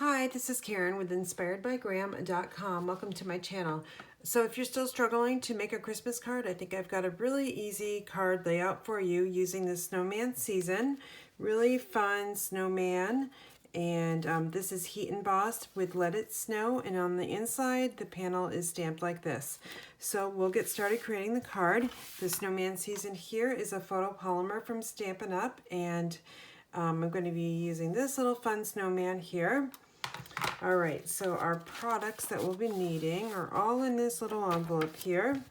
Hi, this is Karen with inspiredbygram.com. Welcome to my channel. So if you're still struggling to make a Christmas card, I think I've got a really easy card layout for you using the Snowman season. Really fun snowman. And this is heat embossed with Let It Snow, and on the inside the panel is stamped like this. So we'll get started creating the card. The Snowman season here is a photopolymer from Stampin' Up, and I'm going to be using this little fun snowman here. All right, so our products that we'll be needing are all in this little envelope here.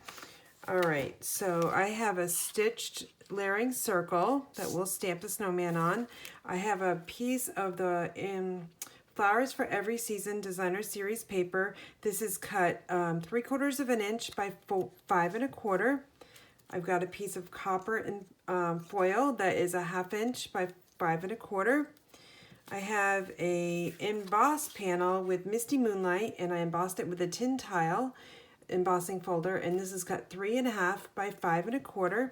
All right, so I have a stitched layering circle that we'll stamp the snowman on. I have a piece of the Flowers for Every Season Designer Series paper. This is cut 3/4 of an inch by 5 1/4. I've got a piece of copper and foil that is a 1/2 inch by 5 1/4. I have a embossed panel with Misty Moonlight, and I embossed it with a tin tile embossing folder, and this is cut 3 1/2 by 5 1/4.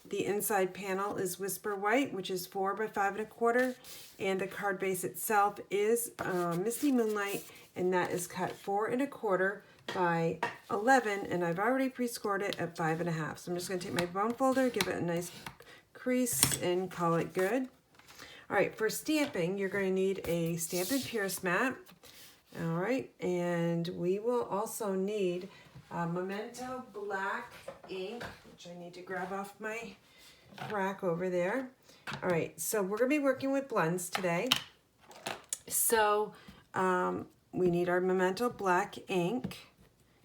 The inside panel is Whisper White, which is 4 by 5 1/4, and the card base itself is Misty Moonlight, and that is cut 4 1/4 by 11, and I've already pre-scored it at 5 1/2. So I'm just going to take my bone folder, give it a nice crease, and call it good. All right, for stamping, you're going to need a Stampin' Pierce mat. All right, and we will also need Memento black ink, which I need to grab off my rack over there. All right, so we're going to be working with blends today. So we need our Memento black ink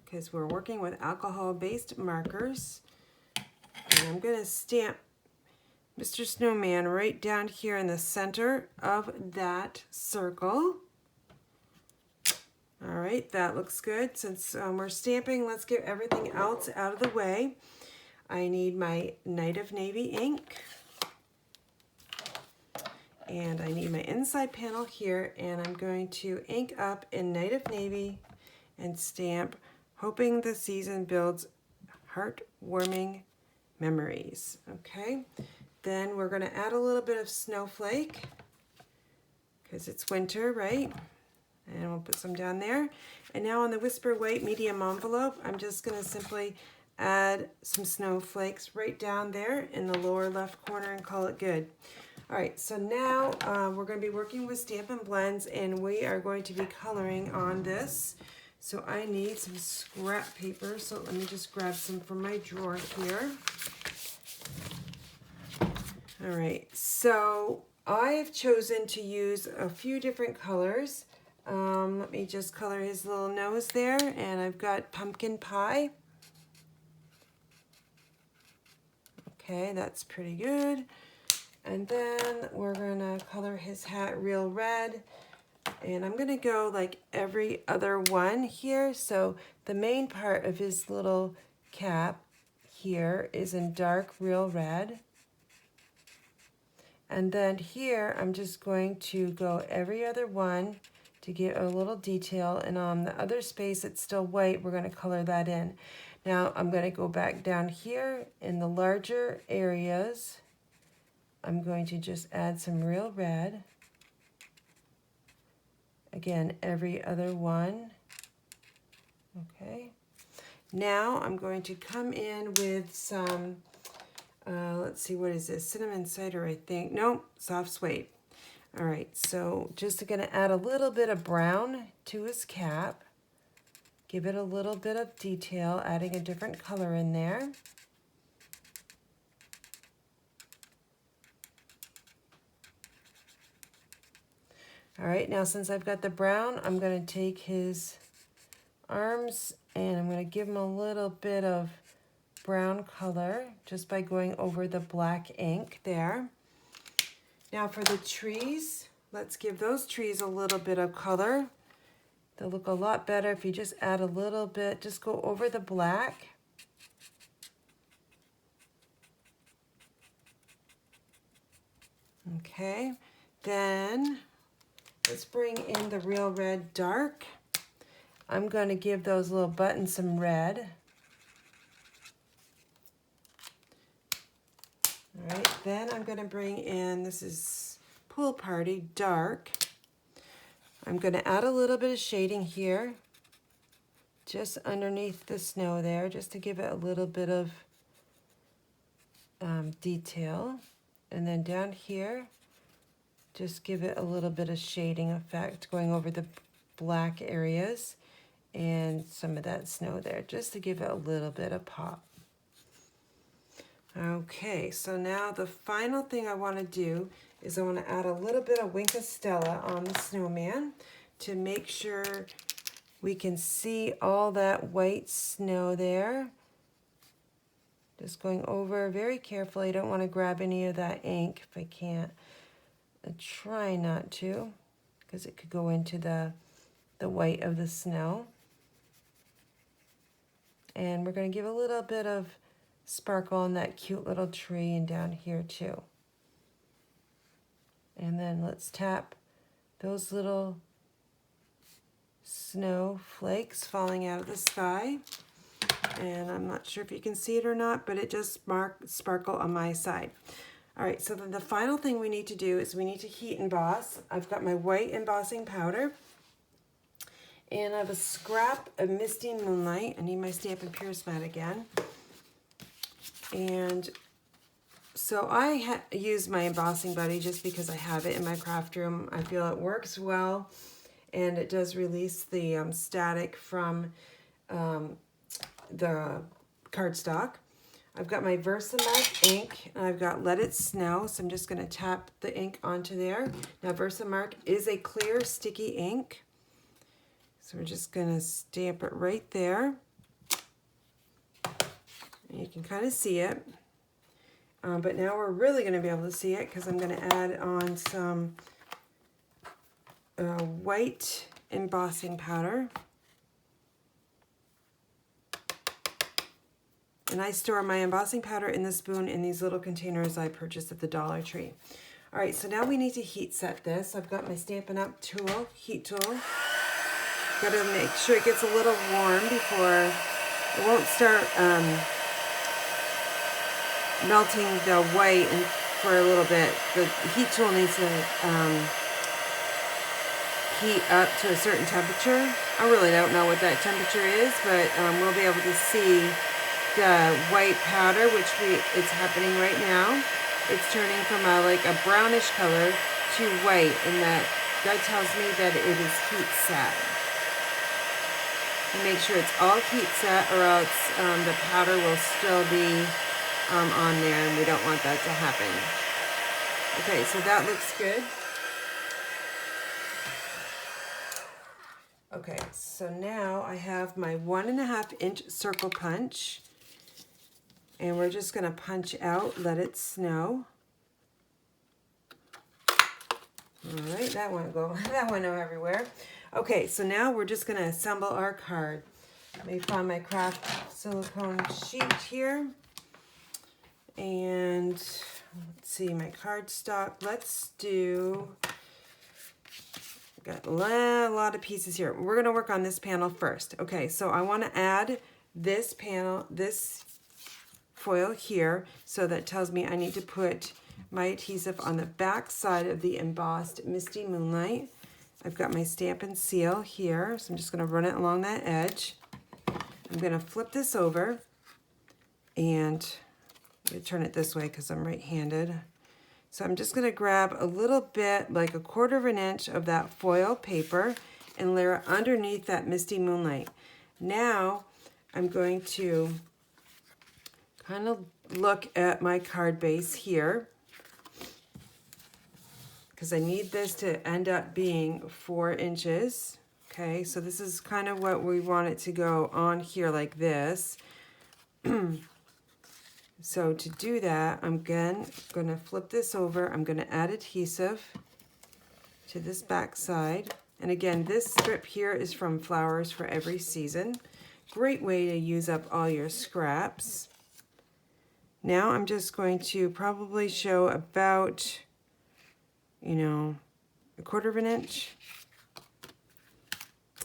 because we're working with alcohol-based markers. And I'm going to stamp Mr. Snowman right down here in the center of that circle. All right, that looks good. Since we're stamping, let's get everything else out of the way. I need my Night of Navy ink. And I need my inside panel here, and I'm going to ink up in Night of Navy and stamp, hoping the season builds heartwarming memories. Okay. Then we're going to add a little bit of snowflake because it's winter, right? And we'll put some down there. And now on the Whisper White medium envelope, I'm just going to simply add some snowflakes right down there in the lower left corner and call it good. All right, so now we're going to be working with Stampin' Blends, and we are going to be coloring on this. So I need some scrap paper, so let me just grab some from my drawer here. All right, so I have chosen to use a few different colors. Let me just color his little nose there, and I've got pumpkin pie. Okay, that's pretty good. And then we're gonna color his hat real red, and I'm gonna go like every other one here. So the main part of his little cap here is in dark real red. And then here, I'm just going to go every other one to get a little detail. And on the other space, it's still white. We're going to color that in. Now, I'm going to go back down here in the larger areas. I'm going to just add some real red. Again, every other one. Okay. Now, I'm going to come in with some let's see, what is this? Cinnamon cider, I think. Nope, soft suede. All right, so just going to add a little bit of brown to his cap. Give it a little bit of detail, adding a different color in there. All right, now since I've got the brown, I'm going to take his arms and I'm going to give him a little bit of brown color just by going over the black ink there. Now for the trees, let's give those trees a little bit of color. They'll look a lot better if you just add a little bit, just go over the black. Okay, then let's bring in the real red dark. I'm going to give those little buttons some red. All right, then I'm going to bring in, this is Pool Party Dark. I'm going to add a little bit of shading here, just underneath the snow there, just to give it a little bit of detail. And then down here, just give it a little bit of shading effect, going over the black areas and some of that snow there, just to give it a little bit of pop. Okay, so now the final thing I want to do is I want to add a little bit of Wink of Stella on the snowman to make sure we can see all that white snow there. Just going over very carefully. I don't want to grab any of that ink if I can't. I try not to, because it could go into the white of the snow. And we're going to give a little bit of sparkle on that cute little tree and down here too. And then let's tap those little snowflakes falling out of the sky. And I'm not sure if you can see it or not, but it just sparkle on my side. All right, so then the final thing we need to do is we need to heat emboss. I've got my white embossing powder, and I have a scrap of Misty Moonlight. I need my Stampin' Pierce mat again. And so I use my embossing buddy just because I have it in my craft room. I feel it works well, and it does release the static from the cardstock. I've got my Versamark ink, and I've got Let It Snow, so I'm just going to tap the ink onto there. Now Versamark is a clear sticky ink, so we're just going to stamp it right there. And you can kind of see it, but now we're really going to be able to see it because I'm going to add on some white embossing powder. And I store my embossing powder in the spoon in these little containers I purchased at the Dollar Tree. All right, so now we need to heat set this. I've got my Stampin' Up! Tool, heat tool. Got to make sure it gets a little warm before it won't start melting the white and for a little bit. The heat tool needs to heat up to a certain temperature. I really don't know what that temperature is, but we'll be able to see the white powder, which it's happening right now. It's turning from like a brownish color to white, and that tells me that it is heat set. And make sure it's all heat set, or else the powder will still be on there, and we don't want that to happen. Okay, so that looks good. Okay, so now I have my 1.5 inch circle punch. And we're just going to punch out Let It Snow. All right, that won't go everywhere. Okay, so now we're just going to assemble our card. Let me find my craft silicone sheet here. And let's see, my cardstock. Let's do, got a lot of pieces here. We're going to work on this panel first. Okay, so I want to add this panel, this foil here, so that tells me I need to put my adhesive on the back side of the embossed Misty Moonlight. I've got my Stampin' Seal here, so I'm just going to run it along that edge. I'm going to flip this over, and I'm going to turn it this way because I'm right-handed. So I'm just going to grab a little bit, like 1/4 inch of that foil paper, and layer it underneath that Misty Moonlight. Now I'm going to kind of look at my card base here, because I need this to end up being 4 inches. Okay, so this is kind of what we want it to go on here, like this. So to do that, I'm again going to flip this over. I'm going to add adhesive to this back side. And again, this strip here is from Flowers for Every Season. Great way to use up all your scraps. Now I'm just going to probably show about, 1/4 inch.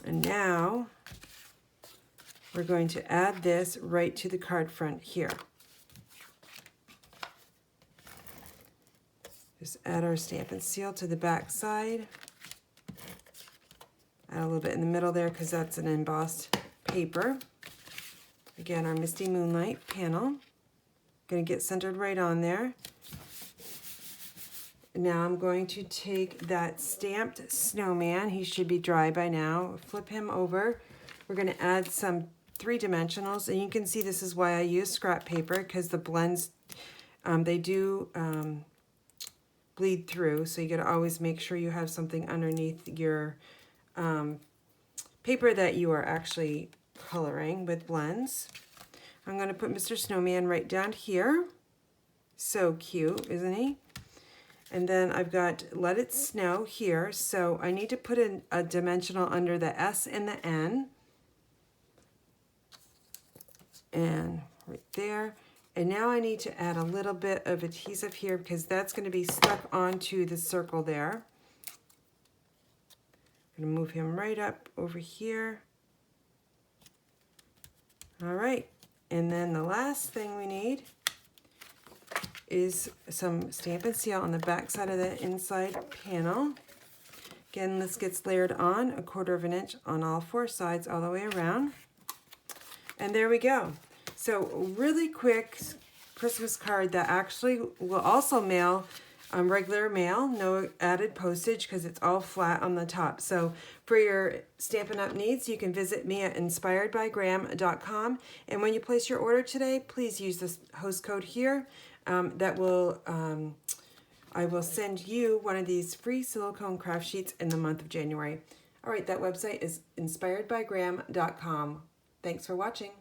And now we're going to add this right to the card front here. Just add our Stampin' Seal to the back side. Add a little bit in the middle there because that's an embossed paper. Again, our Misty Moonlight panel. Going to get centered right on there. Now I'm going to take that stamped snowman. He should be dry by now. Flip him over. We're going to add some 3-dimensionals, and you can see this is why I use scrap paper, because the blends, they do bleed through, so you got to always make sure you have something underneath your paper that you are actually coloring with blends. I'm going to put Mr. Snowman right down here. So cute, isn't he? And then I've got Let It Snow here, so I need to put in a dimensional under the S and the N. And right there. And now I need to add a little bit of adhesive here because that's going to be stuck onto the circle there. I'm going to move him right up over here. All right. And then the last thing we need is some Stampin' Seal on the back side of the inside panel. Again, this gets layered on 1/4 inch on all 4 sides all the way around. And there we go. So really quick Christmas card that actually will also mail regular mail, no added postage because it's all flat on the top. So for your Stampin' Up! Needs, you can visit me at inspiredbygraham.com. And when you place your order today, please use this host code here. I will send you one of these free silicone craft sheets in the month of January. All right, that website is inspiredbygraham.com. Thanks for watching.